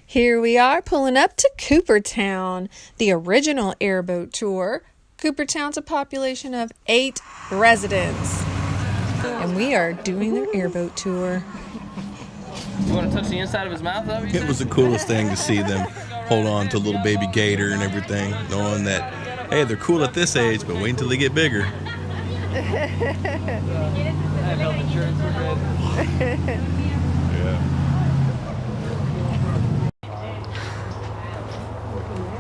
Here we are pulling up to Coopertown, the original Airboat Tour. Coopertown's a population of 8 residents, and we are doing their airboat tour. You want to touch the inside of his mouth? It was the coolest thing to see them hold on to little baby gator and everything, knowing that, hey, they're cool at this age, but wait until they get bigger. Health insurance for good.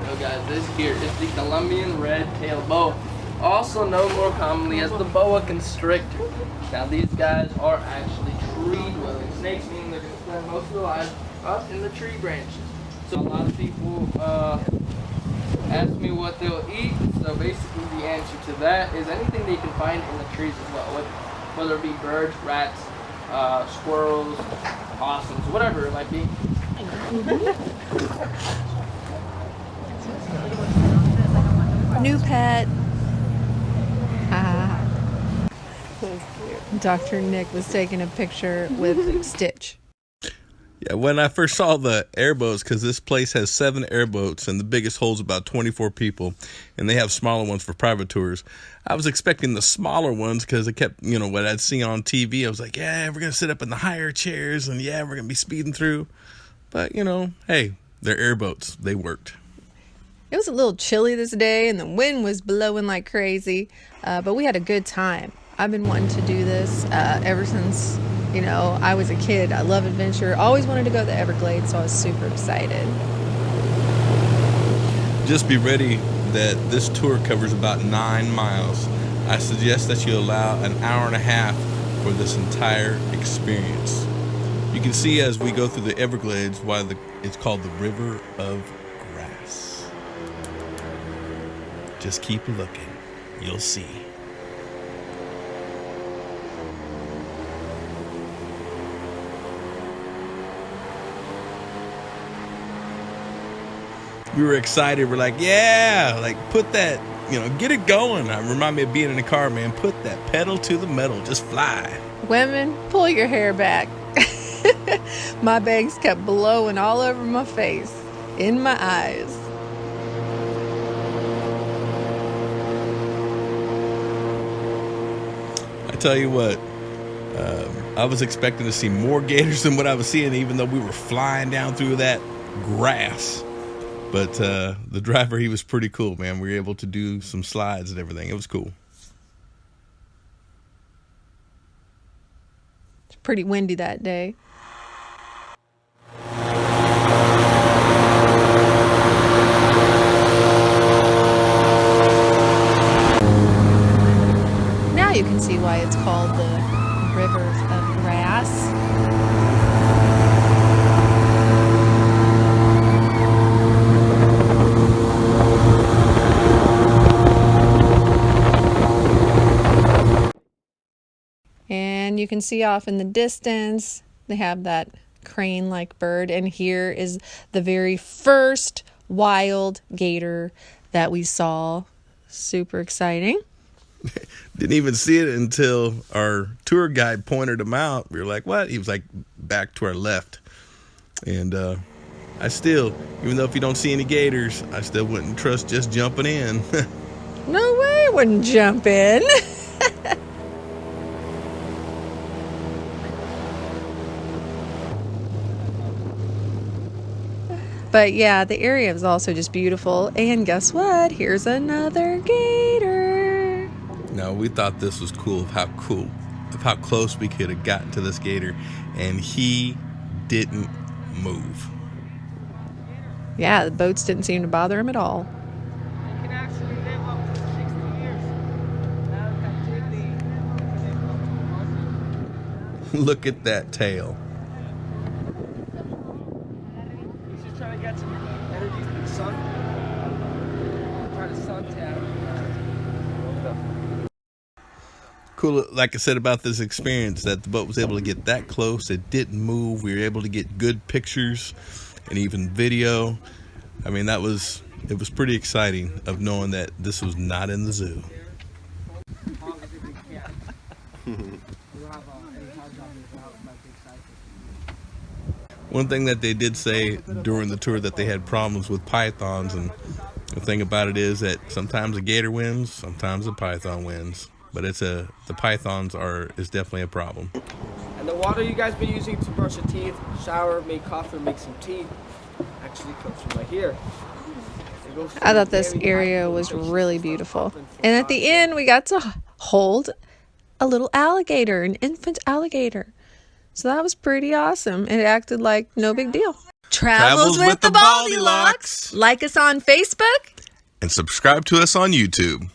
So guys, this here is the Colombian red-tailed boa, also known more commonly as the boa constrictor. Now these guys are actually tree-dwelling snakes, meaning they're going to spend most of their lives up in the tree branches. So a lot of people ask me what they'll eat. So basically the answer to that is anything they can find in the trees as well, whether it be birds, rats, squirrels, possums, whatever it might be. New pet. Dr. Nick was taking a picture with Stitch. Yeah, when I first saw the airboats, because this place has 7 airboats and the biggest holds about 24 people, and they have smaller ones for private tours, I was expecting the smaller ones because I kept, what I'd seen on TV. I was like, yeah, we're going to sit up in the higher chairs and yeah, we're going to be speeding through. But, hey, they're airboats. They worked. It was a little chilly this day and the wind was blowing like crazy, but we had a good time. I've been wanting to do this ever since, I was a kid. I love adventure. Always wanted to go to the Everglades, so I was super excited. Just be ready that this tour covers about 9 miles. I suggest that you allow an hour and a half for this entire experience. You can see as we go through the Everglades why it's called the River of Grass. Just keep looking. You'll see. We were excited. We're like, yeah, put that, get it going. Remind me of being in the car, man. Put that pedal to the metal. Just fly. Women, pull your hair back. My bangs kept blowing all over my face, in my eyes. I tell you what, I was expecting to see more gators than what I was seeing, even though we were flying down through that grass. But the driver, he was pretty cool, man. We were able to do some slides and everything. It was cool. It's pretty windy that day. Now you can see why it's called the River of Grass. And you can see off in the distance, they have that crane-like bird. And here is the very first wild gator that we saw. Super exciting. Didn't even see it until our tour guide pointed him out. We were like, what? He was like back to our left. And I still, even though if you don't see any gators, I still wouldn't trust just jumping in. No way I wouldn't jump in. But yeah, the area is also just beautiful. And guess what? Here's another gator. No, we thought this was cool of how close we could have gotten to this gator, and he didn't move. Yeah, the boats didn't seem to bother him at all. They can actually live up to 60 years. Now captivity. Look at that tail. He's just trying to get some energy from the sun. Try to suntan. Cool, like I said about this experience, that the boat was able to get that close. It didn't move. We were able to get good pictures and even video. I mean, it was pretty exciting of knowing that this was not in the zoo. One thing that they did say during the tour that they had problems with pythons, and the thing about it is that sometimes a gator wins, sometimes a python wins, but the pythons is definitely a problem. And the water you guys been using to brush your teeth, shower, make coffee, make some tea, actually comes from right here. I thought this area was really beautiful. And at the end, we got to hold a little alligator, an infant alligator. So that was pretty awesome. It acted like no big deal. Travels with the Baldiloks. Like us on Facebook. And subscribe to us on YouTube.